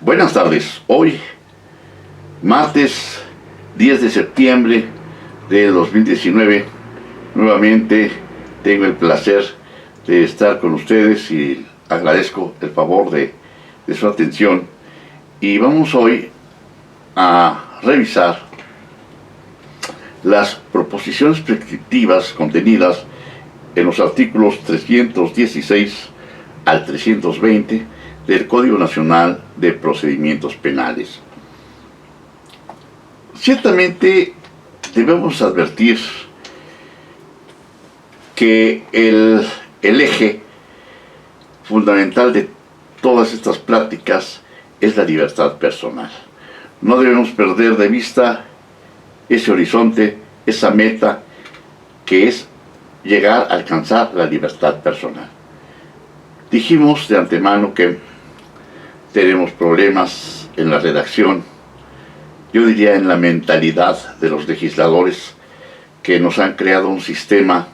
Buenas tardes. Hoy, martes 10 de septiembre de 2019, nuevamente tengo el placer de estar con ustedes y agradezco el favor de su atención. Y vamos hoy a revisar las proposiciones prescriptivas contenidas en los artículos 316 al 320 del Código Nacional de Procedimientos Penales. Ciertamente debemos advertir que el eje fundamental de todas estas pláticas es la libertad personal. No debemos perder de vista ese horizonte, esa meta que es llegar a alcanzar la libertad personal. Dijimos de antemano que tenemos problemas en la redacción, yo diría en la mentalidad de los legisladores, que nos han creado un sistema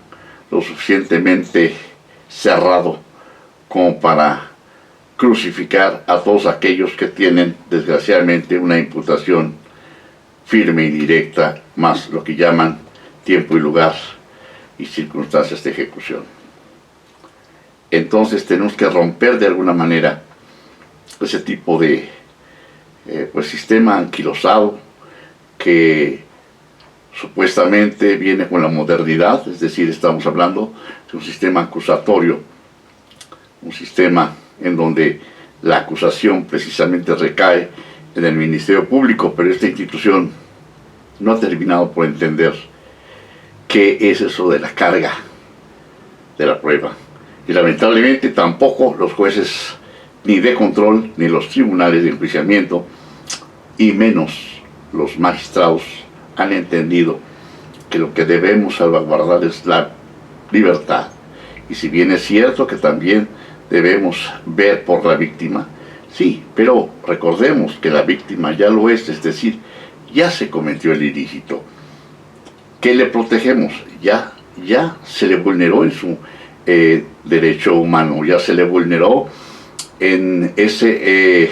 lo suficientemente cerrado como para crucificar a todos aquellos que tienen, desgraciadamente, una imputación firme y directa, más lo que llaman tiempo y lugar y circunstancias de ejecución. Entonces tenemos que romper de alguna manera ese tipo de sistema anquilosado que supuestamente viene con la modernidad, es decir, estamos hablando de un sistema acusatorio, un sistema en donde la acusación precisamente recae en el Ministerio Público, pero esta institución no ha terminado por entender qué es eso de la carga de la prueba. Y lamentablemente tampoco los jueces ni de control, ni los tribunales de enjuiciamiento, y menos los magistrados, han entendido que lo que debemos salvaguardar es la libertad. Y si bien es cierto que también debemos ver por la víctima, sí, pero recordemos que la víctima ya lo es decir, ya se cometió el ilícito. ¿Qué le protegemos? Ya se le vulneró en su derecho humano, ya se le vulneró en ese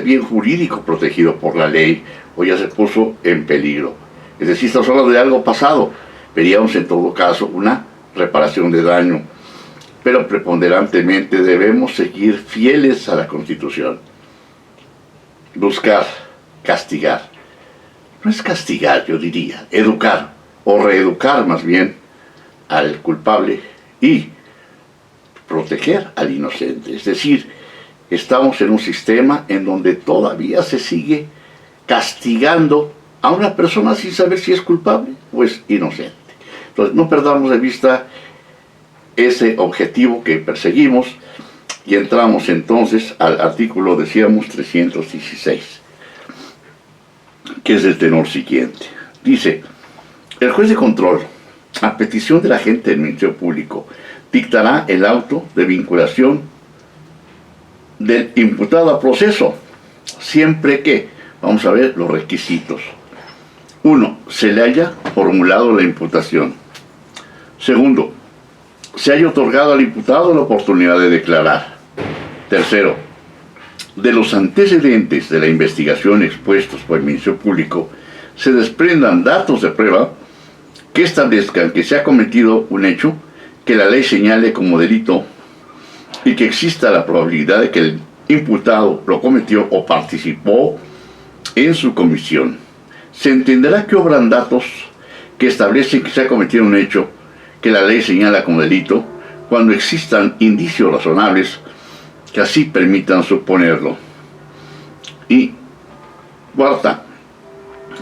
bien jurídico protegido por la ley, o ya se puso en peligro. Es decir, estamos hablando de algo pasado. Veríamos en todo caso una reparación de daño, pero preponderantemente debemos seguir fieles a la Constitución. Buscar, castigar. No es castigar, yo diría, educar, o reeducar más bien al culpable y proteger al inocente. Es decir, estamos en un sistema en donde todavía se sigue castigando a una persona sin saber si es culpable o es inocente. Entonces, no perdamos de vista ese objetivo que perseguimos y entramos entonces al artículo, decíamos, 316, que es el tenor siguiente. Dice: el juez de control, a petición del agente del Ministerio Público, dictará el auto de vinculación del imputado a proceso, siempre que, vamos a ver los requisitos. 1. Se le haya formulado la imputación. Segundo, se haya otorgado al imputado la oportunidad de declarar. Tercero, de los antecedentes de la investigación expuestos por el Ministerio Público se desprendan datos de prueba que establezcan que se ha cometido un hecho que la ley señale como delito y que exista la probabilidad de que el imputado lo cometió o participó en su comisión. Se entenderá que obran datos que establecen que se ha cometido un hecho que la ley señala como delito cuando existan indicios razonables que así permitan suponerlo. Y cuarta,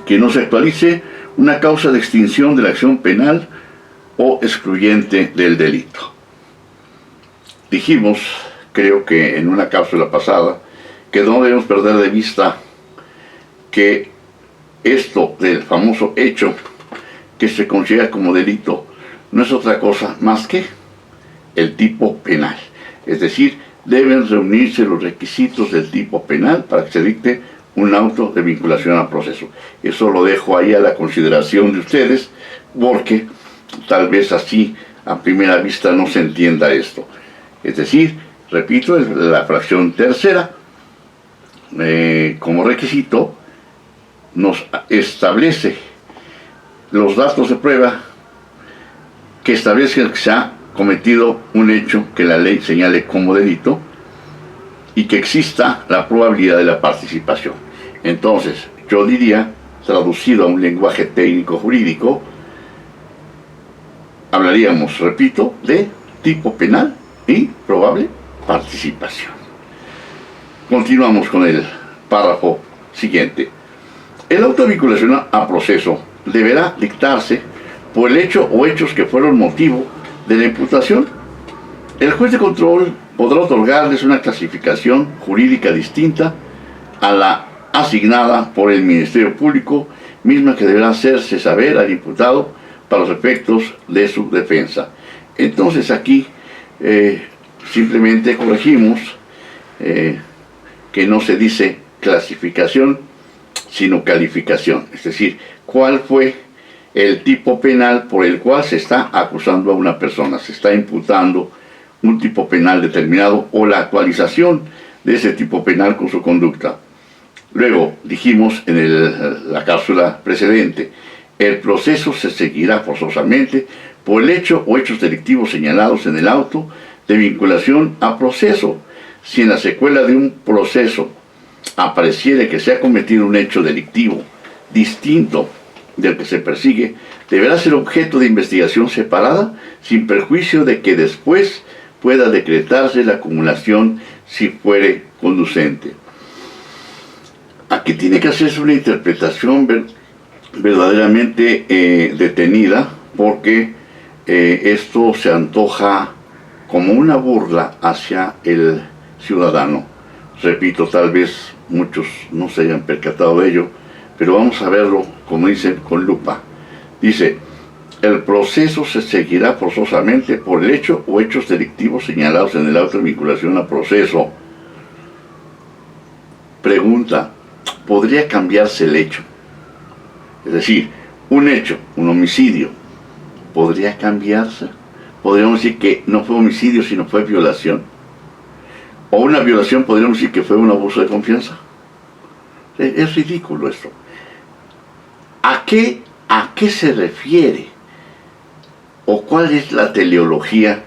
que no se actualice una causa de extinción de la acción penal o excluyente del delito. Dijimos, creo que en una cápsula pasada, que no debemos perder de vista que esto del famoso hecho que se considera como delito no es otra cosa más que el tipo penal. Es decir, deben reunirse los requisitos del tipo penal para que se dicte un auto de vinculación al proceso. Eso lo dejo ahí a la consideración de ustedes, porque tal vez así a primera vista no se entienda esto. Es decir, repito, la fracción tercera como requisito, nos establece los datos de prueba que establezcan que se ha cometido un hecho que la ley señale como delito y que exista la probabilidad de la participación. Entonces, yo diría, traducido a un lenguaje técnico jurídico, hablaríamos, repito, de tipo penal y probable participación. Continuamos con el párrafo siguiente. El auto de vinculación a proceso deberá dictarse por el hecho o hechos que fueron motivo de la imputación. El juez de control podrá otorgarles una clasificación jurídica distinta a la asignada por el Ministerio Público, misma que deberá hacerse saber al imputado para los efectos de su defensa. Entonces aquí simplemente corregimos que no se dice clasificación, sino calificación. Es decir, cuál fue el tipo penal por el cual se está acusando a una persona, se está imputando un tipo penal determinado o la actualización de ese tipo penal con su conducta. Luego dijimos en la cápsula precedente, el proceso se seguirá forzosamente por el hecho o hechos delictivos señalados en el auto de vinculación a proceso. Si en la secuela de un proceso apareciere que se ha cometido un hecho delictivo distinto del que se persigue, deberá ser objeto de investigación separada, sin perjuicio de que después pueda decretarse la acumulación si fuere conducente. Aquí tiene que hacerse una interpretación verdaderamente detenida, porque esto se antoja como una burla hacia el ciudadano. Repito, tal vez muchos no se hayan percatado de ello, pero vamos a verlo, como dicen, con lupa. Dice, el proceso se seguirá forzosamente por el hecho o hechos delictivos señalados en el auto de vinculación a proceso. Pregunta, ¿podría cambiarse el hecho? Es decir, un hecho, un homicidio, ¿podría cambiarse? Podríamos decir que no fue homicidio, sino fue violación. O una violación, podríamos decir que fue un abuso de confianza. Es ridículo esto. ¿A qué se refiere? ¿O cuál es la teleología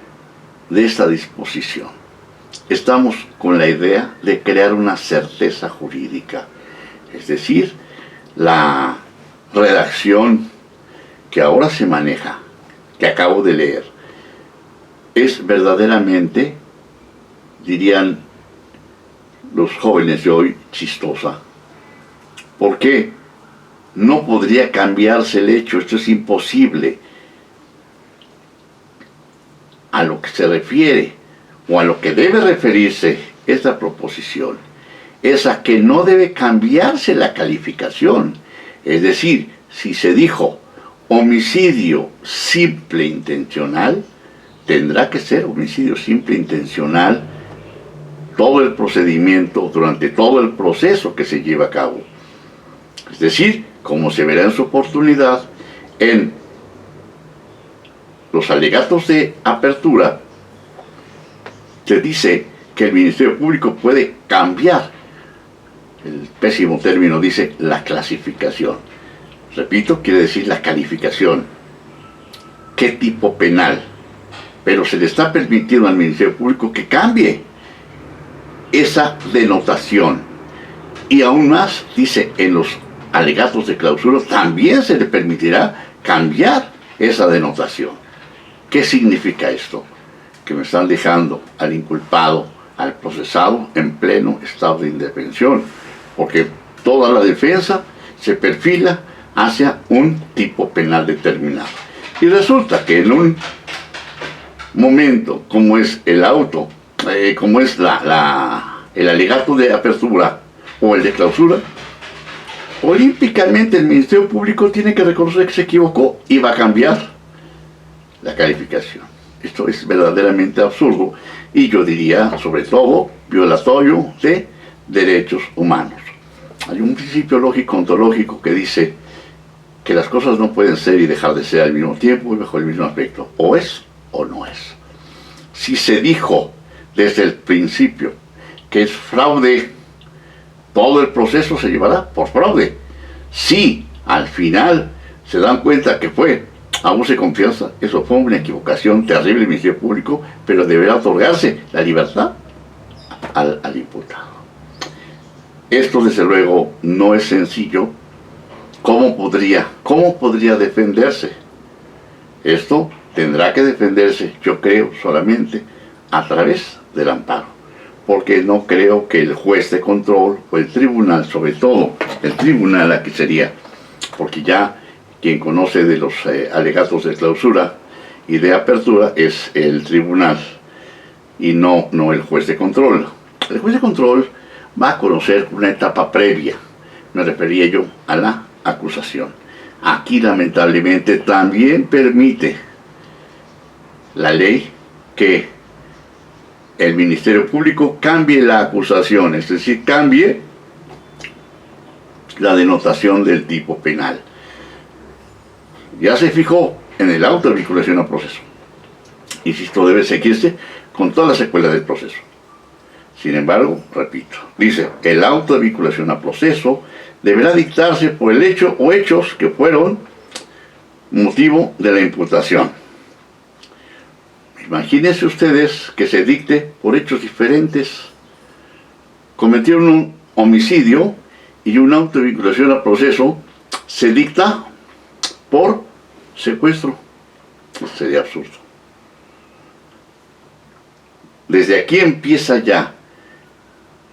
de esta disposición? Estamos con la idea de crear una certeza jurídica. Es decir, la redacción que ahora se maneja, que acabo de leer, es verdaderamente, dirían los jóvenes de hoy, chistosa. ¿Por qué? No podría cambiarse el hecho, esto es imposible. A lo que se refiere, o a lo que debe referirse esta proposición, es a que no debe cambiarse la calificación. Es decir, si se dijo homicidio simple intencional, tendrá que ser homicidio simple intencional todo el procedimiento, durante todo el proceso que se lleva a cabo. Es decir, como se verá en su oportunidad, en los alegatos de apertura, se dice que el Ministerio Público puede cambiar, el pésimo término dice, la clasificación. Repito, quiere decir la calificación. ¿Qué tipo penal? Pero se le está permitiendo al Ministerio Público que cambie esa denotación. Y aún más, dice, en los alegatos de clausura también se le permitirá cambiar esa denotación. ¿Qué significa esto? Que me están dejando al inculpado, al procesado, en pleno estado de indefensión, porque toda la defensa se perfila hacia un tipo penal determinado. Y resulta que en un momento como es el auto, como es el alegato de apertura o el de clausura, olímpicamente el Ministerio Público tiene que reconocer que se equivocó y va a cambiar la calificación. Esto es verdaderamente absurdo y yo diría, sobre todo, violatorio de derechos humanos. Hay un principio lógico ontológico que dice que las cosas no pueden ser y dejar de ser al mismo tiempo y bajo el mismo aspecto. O es o no es. Si se dijo desde el principio que es fraude todo el proceso se llevará por fraude. Si al final se dan cuenta que fue abuso de confianza, eso fue una equivocación terrible del Ministerio Público, pero deberá otorgarse la libertad al imputado. Esto desde luego no es sencillo. ¿Cómo podría defenderse? Esto tendrá que defenderse, yo creo, solamente a través del amparo, porque no creo que el juez de control o el tribunal, sobre todo el tribunal aquí sería, porque ya quien conoce de los alegatos de clausura y de apertura es el tribunal y no el juez de control. El juez de control va a conocer una etapa previa, me refería yo a la acusación. Aquí lamentablemente también permite la ley que el Ministerio Público cambie la acusación, es decir, cambie la denotación del tipo penal. Ya se fijó en el auto de vinculación a proceso. Insisto, debe seguirse con toda la secuela del proceso. Sin embargo, repito, dice, el auto de vinculación a proceso deberá dictarse por el hecho o hechos que fueron motivo de la imputación. Imagínense ustedes que se dicte por hechos diferentes. Cometieron un homicidio y un auto de vinculación a proceso se dicta por secuestro. Sería absurdo. Desde aquí empieza ya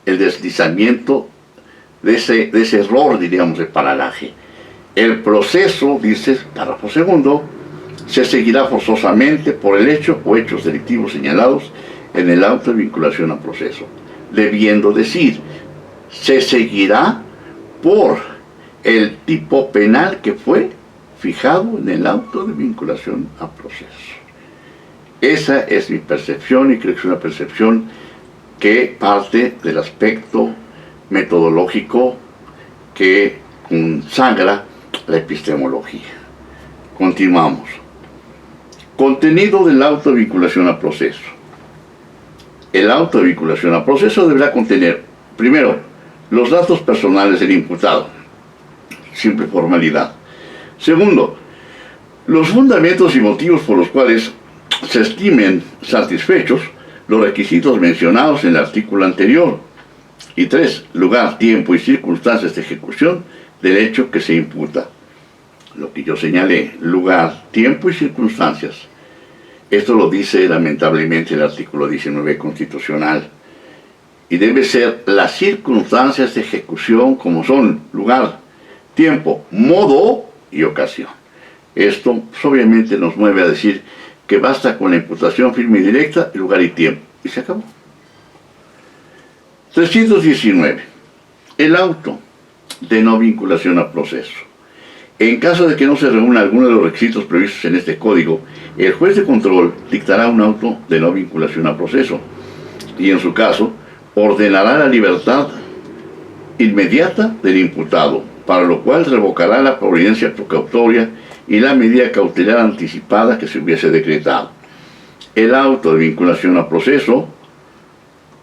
el deslizamiento de ese error, diríamos, de paralaje. El proceso, dice, párrafo segundo, se seguirá forzosamente por el hecho o hechos delictivos señalados en el auto de vinculación a proceso. Debiendo decir, se seguirá por el tipo penal que fue fijado en el auto de vinculación a proceso. Esa es mi percepción y creo que es una percepción que parte del aspecto metodológico que consagra la epistemología. Continuamos. Contenido del auto de vinculación a proceso. El auto de vinculación a proceso deberá contener, primero, los datos personales del imputado, simple formalidad. Segundo, los fundamentos y motivos por los cuales se estimen satisfechos los requisitos mencionados en el artículo anterior. Y tres, lugar, tiempo y circunstancias de ejecución del hecho que se imputa. Lo que yo señalé, lugar, tiempo y circunstancias. Esto lo dice lamentablemente el artículo 19 constitucional. Y debe ser las circunstancias de ejecución como son lugar, tiempo, modo y ocasión. Esto pues, obviamente nos mueve a decir que basta con la imputación firme y directa, lugar y tiempo. Y se acabó. 319. El auto de no vinculación a proceso. En caso de que no se reúna alguno de los requisitos previstos en este código, el juez de control dictará un auto de no vinculación a proceso y en su caso ordenará la libertad inmediata del imputado, para lo cual revocará la providencia precautoria y la medida cautelar anticipada que se hubiese decretado. El auto de vinculación a proceso,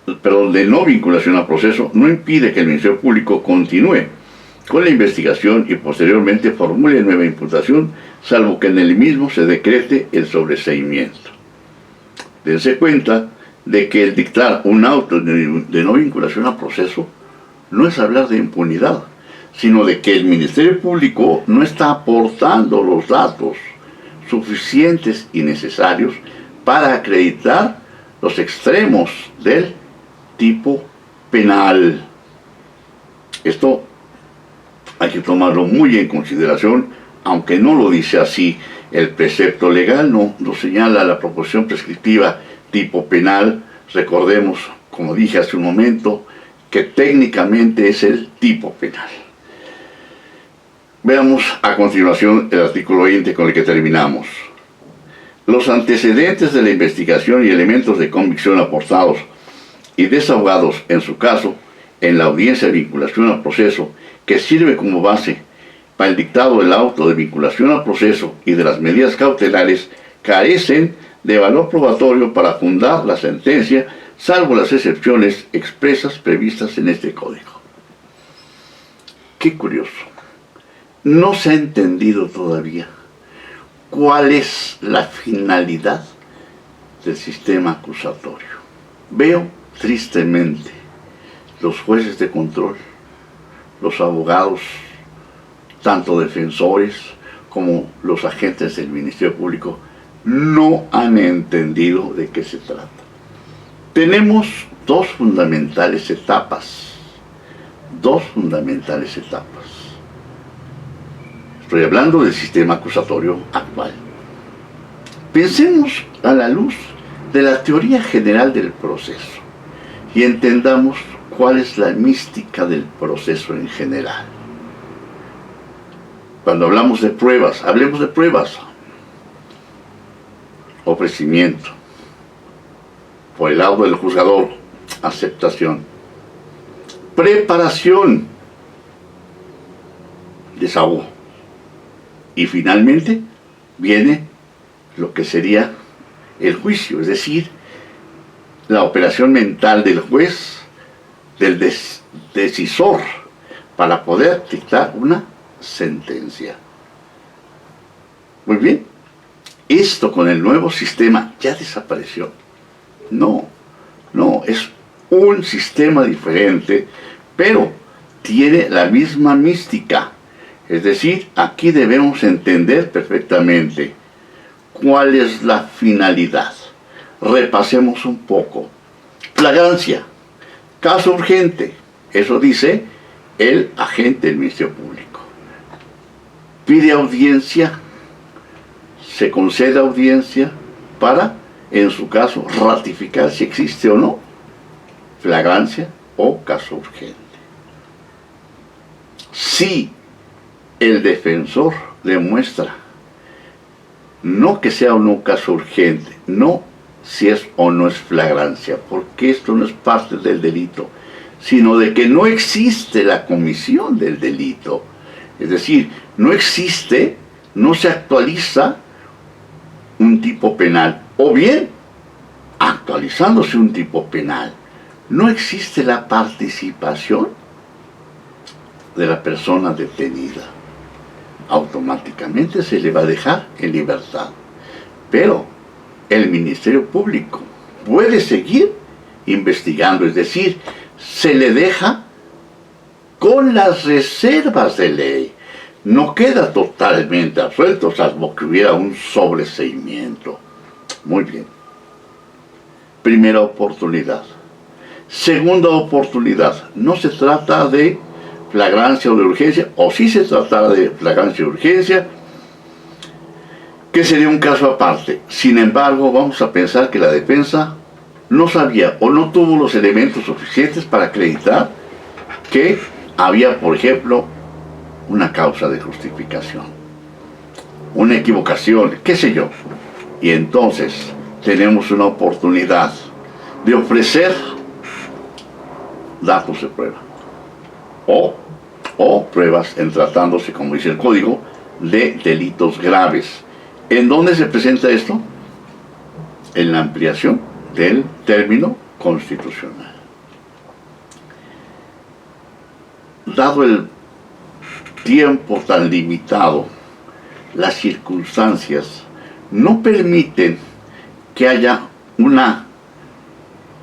de no vinculación a proceso, no impide que el Ministerio Público continúe con la investigación y posteriormente formule nueva imputación, salvo que en el mismo se decrete el sobreseimiento. Dense cuenta de que el dictar un auto de no vinculación a proceso no es hablar de impunidad, sino de que el Ministerio Público no está aportando los datos suficientes y necesarios para acreditar los extremos del tipo penal. Esto hay que tomarlo muy en consideración, aunque no lo dice así el precepto legal, no lo señala la proposición prescriptiva tipo penal. Recordemos, como dije hace un momento, que técnicamente es el tipo penal. Veamos a continuación el artículo 20 con el que terminamos. Los antecedentes de la investigación y elementos de convicción aportados y desahogados en su caso en la audiencia de vinculación al proceso, que sirve como base para el dictado del auto de vinculación al proceso y de las medidas cautelares, carecen de valor probatorio para fundar la sentencia, salvo las excepciones expresas previstas en este código. qué curioso. No se ha entendido todavía cuál es la finalidad del sistema acusatorio. Veo tristemente los jueces de control, los abogados, tanto defensores como los agentes del Ministerio Público, no han entendido de qué se trata. Tenemos dos fundamentales etapas. Estoy hablando del sistema acusatorio actual. Pensemos a la luz de la teoría general del proceso y entendamos cuál es la mística del proceso en general. Cuando hablamos de pruebas, hablemos de pruebas. Ofrecimiento. Por el lado del juzgador, aceptación. Preparación. Desahogo. Y finalmente viene lo que sería el juicio, es decir, la operación mental del juez, del decisor, para poder dictar una sentencia. Muy bien, esto con el nuevo sistema ya desapareció. No, es un sistema diferente, pero tiene la misma mística. Es decir, aquí debemos entender perfectamente cuál es la finalidad. Repasemos un poco. Flagrancia, caso urgente, eso dice el agente del Ministerio Público. Pide audiencia, se concede audiencia para, en su caso, ratificar si existe o no flagrancia o caso urgente. Si el defensor demuestra no que sea o no caso urgente, no si es o no es flagrancia, porque esto no es parte del delito, sino de que no existe la comisión del delito. Es decir, no existe, no se actualiza un tipo penal, o bien, actualizándose un tipo penal, no existe la participación de la persona detenida. Automáticamente se le va a dejar en libertad. Pero el Ministerio Público puede seguir investigando, es decir, se le deja con las reservas de ley. No queda totalmente absuelto, salvo que hubiera un sobreseimiento. Muy bien. Primera oportunidad. Segunda oportunidad. No se trata de flagrancia o de urgencia, o si se tratara de flagrancia o urgencia, que sería un caso aparte. Sin embargo, vamos a pensar que la defensa no sabía o no tuvo los elementos suficientes para acreditar que había, por ejemplo, una causa de justificación, una equivocación, qué sé yo. Y entonces tenemos una oportunidad de ofrecer datos de prueba o pruebas en tratándose, como dice el código, de delitos graves. ¿En dónde se presenta esto? En la ampliación del término constitucional. Dado el tiempo tan limitado, las circunstancias no permiten que haya una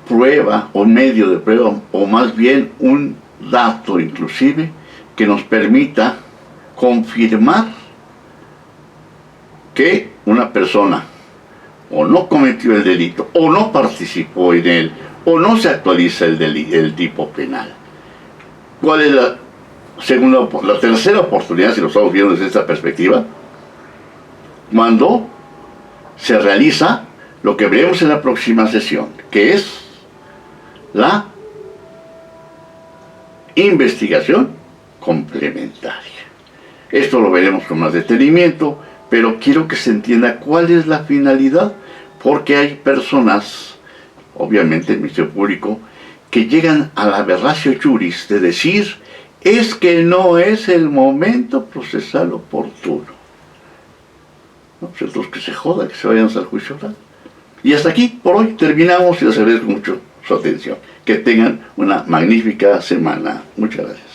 prueba o medio de prueba, o más bien un dato inclusive que nos permita confirmar que una persona o no cometió el delito, o no participó en él, o no se actualiza el tipo penal. ¿Cuál es la tercera oportunidad, si lo estamos viendo desde esta perspectiva? Cuando se realiza lo que veremos en la próxima sesión, que es la investigación complementaria. Esto lo veremos con más detenimiento, pero quiero que se entienda cuál es la finalidad, porque hay personas, obviamente el Ministerio Público, que llegan a la aberratio juris de decir: es que no es el momento procesal oportuno. No, pues entonces que se joda, que se vayan al juicio oral. Y hasta aquí, por hoy, terminamos y les agradezco mucho su atención. Que tengan una magnífica semana. Muchas gracias.